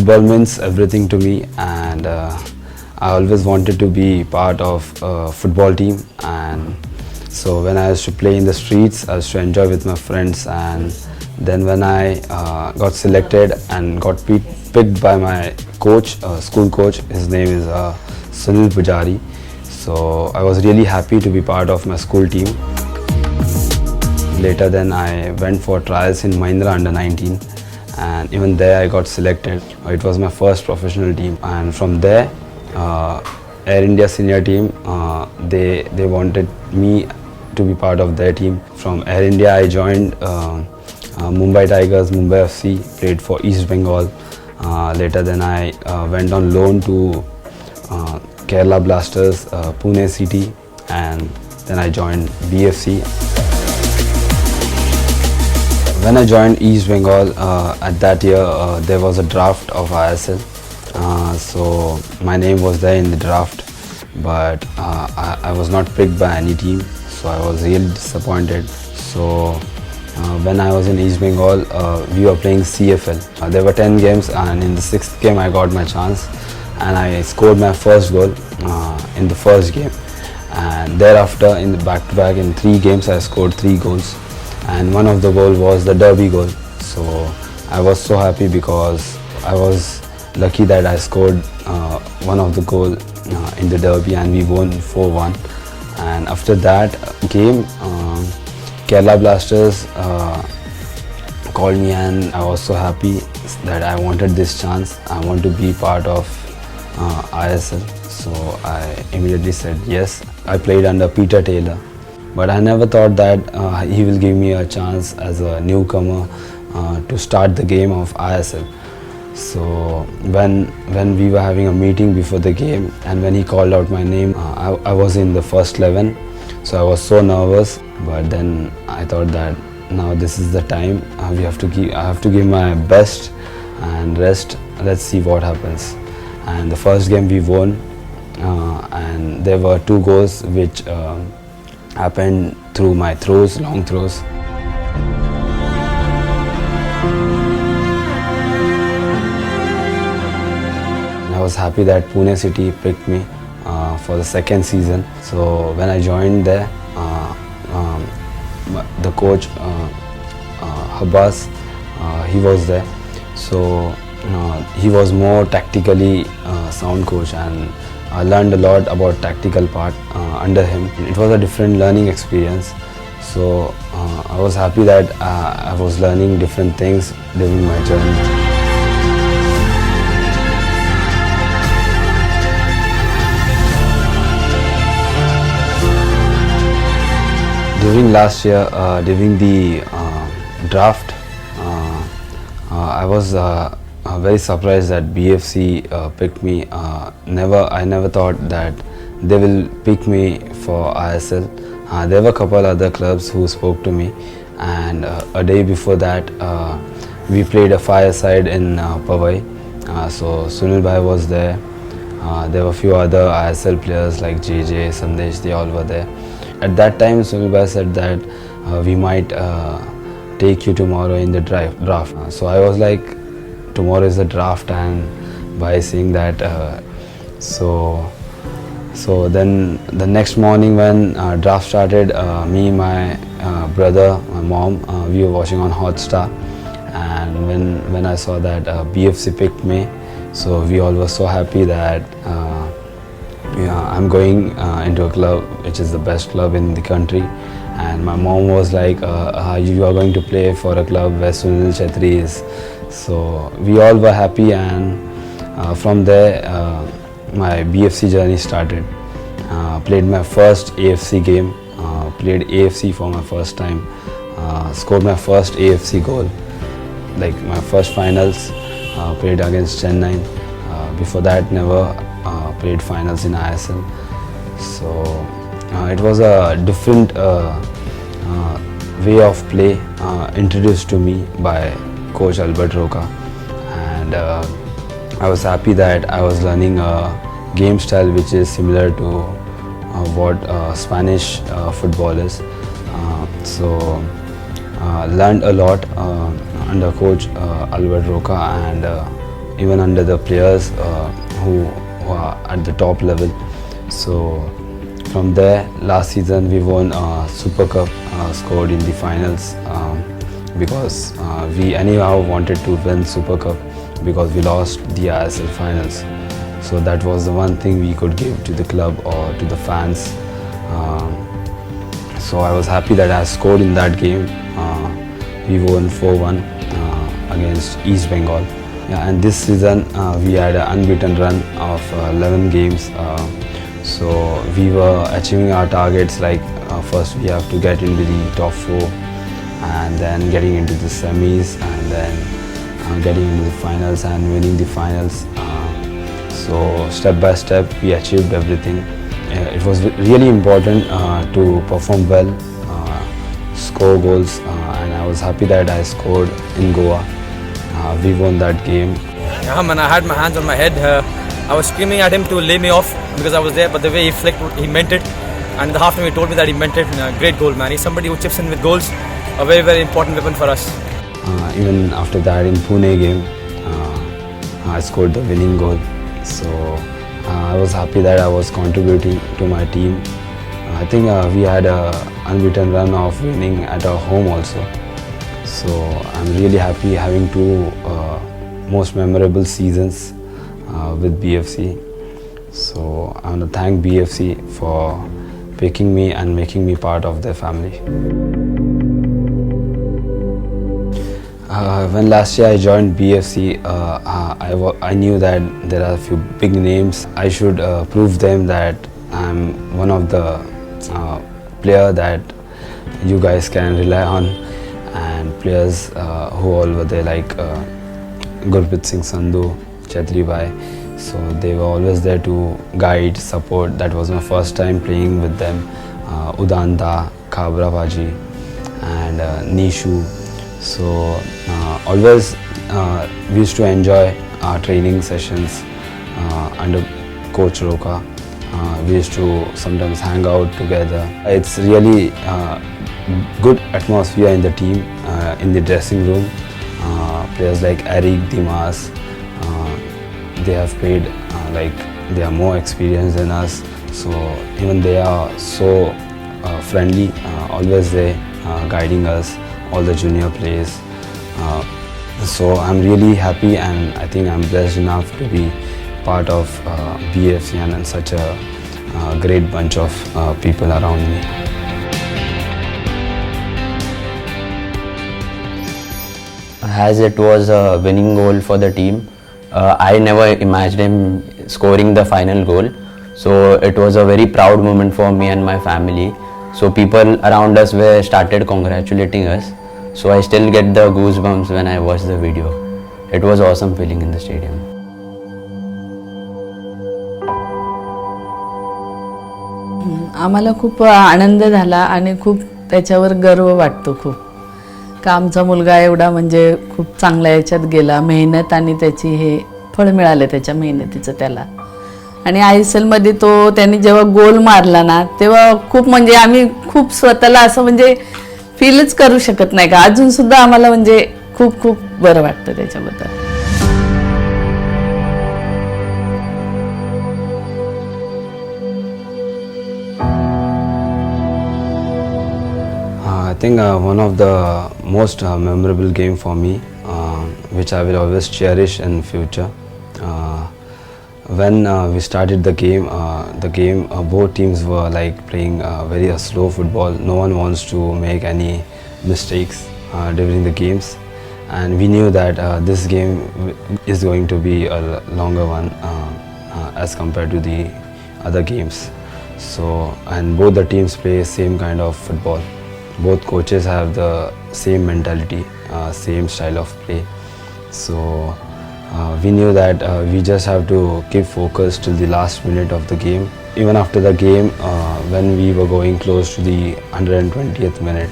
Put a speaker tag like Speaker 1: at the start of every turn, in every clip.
Speaker 1: Football means everything to me, and I always wanted to be part of a football team. And so when I used to play in the streets, I used to enjoy with my friends. And then when I got selected and got picked by my coach, school coach, his name is Sunil Pujari. So I was really happy to be part of my school team. Later then I went for trials in Mahindra under 19, and even there I got selected. It was my first professional team, and from there Air India senior team, they wanted me to be part of their team. From Air India I joined Mumbai Tigers, Mumbai FC, played for East Bengal. Later then I went on loan to Kerala Blasters, Pune City, and then I joined BFC. When I joined East Bengal, at that year there was a draft of ISL, so my name was there in the draft, but I was not picked by any team, so I was really disappointed. So when I was in East Bengal, we were playing CFL. There were 10 games, and in the 6th game I got my chance, and I scored my first goal in the first game, and thereafter in the back-to-back in 3 games I scored 3 goals. And one of the goal was the derby goal. So I was so happy because I was lucky that I scored one of the goal in the derby, and we won 4-1. And after that game, Kerala Blasters called me, and I was so happy that I wanted this chance. I want to be part of ISL. So I immediately said yes. I played under Peter Taylor. But I never thought that he will give me a chance as a newcomer to start the game of ISL. So when we were having a meeting before the game, and when he called out my name, I was in the first 11. So I was so nervous, but then I thought that now this is the time. I have to give my best, and rest. Let's see what happens. And the first game we won, and there were 2 goals which happened through my throws, long throws. I was happy that Pune City picked me for the 2nd season. So when I joined there, the coach Habas, he was there. So he was more tactically sound coach, and I learned a lot about tactical part under him. It was a different learning experience. So I was happy that I was learning different things during my journey. During last year, during the draft, I was very surprised that BFC picked me. I never thought that they will pick me for ISL. There were a couple other clubs who spoke to me, and a day before that we played a fireside in Powai. So Sunil Bhai was there. There were a few other ISL players like JJ, Sandesh, they all were there. At that time Sunil Bhai said that we might take you tomorrow in the draft. So I was like, tomorrow is the draft, and by saying that, so then the next morning when draft started, me, my brother, my mom, we were watching on Hotstar, and when I saw that BFC picked me, so we all were so happy that I'm going into a club which is the best club in the country. And my mom was like, you are going to play for a club where Sunil Chhetri is. So we all were happy, and from there my BFC journey started. Played my first AFC game, played AFC for my first time, scored my first AFC goal, like my first finals, played against Chennai, before that never played finals in ISL. So it was a different way of play introduced to me by coach Albert Roca, and I was happy that I was learning a game style which is similar to what Spanish football is. So learned a lot under coach Albert Roca, and even under the players who are at the top level. So from there, last season we won Super Cup, scored in the finals, because we anyhow wanted to win Super Cup because we lost the ISL finals. So that was the one thing we could give to the club or to the fans. So I was happy that I scored in that game. We won 4-1 against East Bengal. Yeah, and this season we had an unbeaten run of 11 games. So we were achieving our targets, like first we have to get into the top 4, and then getting into the semis, and then getting into the finals and winning the finals. So step by step we achieved everything. It was really important to perform well, score goals, and I was happy that I scored in Goa. We won that game.
Speaker 2: Yeah, man, I had my hands on my head. I was screaming at him to lay me off because I was there, but the way he flicked, he meant it. And in the half time he told me that he meant it. Great goal, man. He's somebody who chips in with goals, a very, very important weapon for us.
Speaker 1: Even after that in Pune game, I scored the winning goal. So I was happy that I was contributing to my team. I think we had an unbeaten run of winning at our home also. So I'm really happy having 2 most memorable seasons with BFC. So I want to thank BFC for picking me and making me part of their family. When last year I joined BFC, I knew that there are a few big names. I should prove them that I'm one of the player that you guys can rely on, and players who all were there, like Gurpreet Singh Sandhu, Chetri Bhai. So they were always there to guide, support. That was my first time playing with them. Udanda, Khabra Baji, and Nishu. So always we used to enjoy our training sessions under Coach Roca. We used to sometimes hang out together. It's really good atmosphere in the team, in the dressing room. Players like Eric, Dimas, they have played like they are more experienced than us. So even they are so friendly, always there guiding us, all the junior players. So I'm really happy, and I think I'm blessed enough to be part of BFC and such a great bunch of people around me.
Speaker 3: As it was a winning goal for the team, I never imagined him scoring the final goal. So it was a very proud moment for me and my family. So people around us were started congratulating us. So I still get the goosebumps when I watch the video. It was awesome feeling in the stadium.
Speaker 4: आम्हाला खूप आनंद झाला आणि खूप त्याच्यावर गर्व वाटतो खूप. का आमचा मुलगा एवढा म्हणजे खूप चांगल्या याच्यात गेला, मेहनत आणि त्याची हे फळ मिळाले त्याच्या मेहनतीचं त्याला. आणि ISL मध्ये तो त्यांनी जेव्हा गोल मारला ना, तेव्हा खूप म्हणजे आम्ही खूप स्वतःला असं म्हणजे फीलच करू शकत नाही का, अजून सुद्धा आम्हाला म्हणजे खूप खूप बरं वाटतं त्याच्याबद्दल.
Speaker 1: I think one of the most memorable game for me, which I will always cherish in future. When we started the game, both teams were like playing very slow football. No one wants to make any mistakes during the games, and we knew that this game is going to be a longer one as compared to the other games. So, and both the teams play same kind of football. Both coaches have the same mentality, same style of play. So we knew that we just have to keep focused till the last minute of the game. Even after the game, when we were going close to the 120th minute,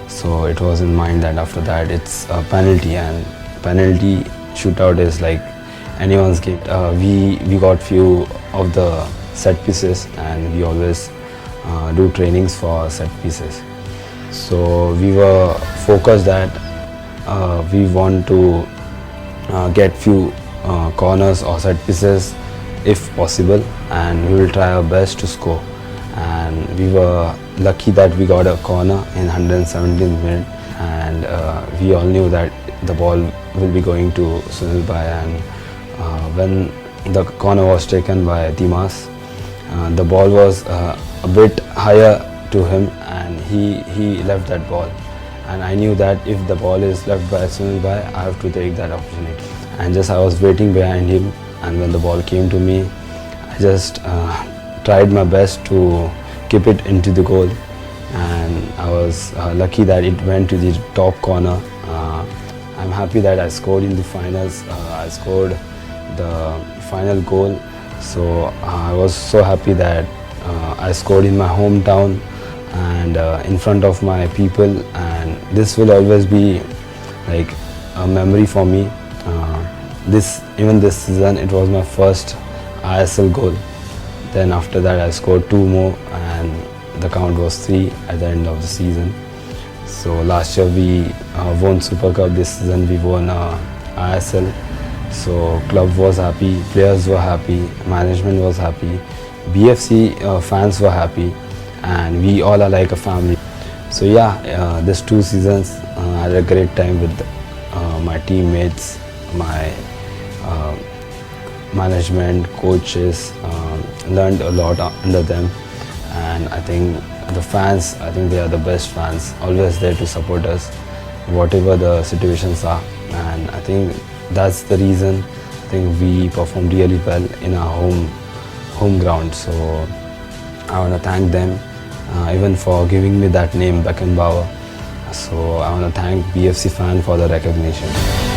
Speaker 1: so it was in mind that after that it's a penalty, and penalty shootout is like anyone's game. We got few of the set pieces, and we always do trainings for set pieces. So we were focused that we want to get few corners or set pieces if possible, and we will try our best to score. And we were lucky that we got a corner in 117th minute, and we all knew that the ball will be going to Sunil Bhai, and when the corner was taken by Dimas, the ball was a bit higher to him, and he left that ball. And I knew that if the ball is left by Sunil Bhai, I have to take that opportunity. And just I was waiting behind him, and when the ball came to me, I just tried my best to keep it into the goal, and I was lucky that it went to the top corner. I'm happy that I scored in the finals. I scored the final goal, so I was so happy that I scored in my hometown and in front of my people, and this will always be like a memory for me. Even this season, it was my first ISL goal. Then after that I scored 2 more, and the count was 3 at the end of the season. So last year we won Super Cup, this season we won ISL. So club was happy, players were happy, management was happy, BFC fans were happy, and we all are like a family. So yeah, these 2 seasons I had a great time with my teammates, my management, coaches, learned a lot under them, and I think the fans, I think they are the best fans, always there to support us whatever the situations are, and I think that's the reason I think we performed really well in our home ground. So I want to thank them even for giving me that name, Bhekenbauer. So I want to thank BFC fan for the recognition.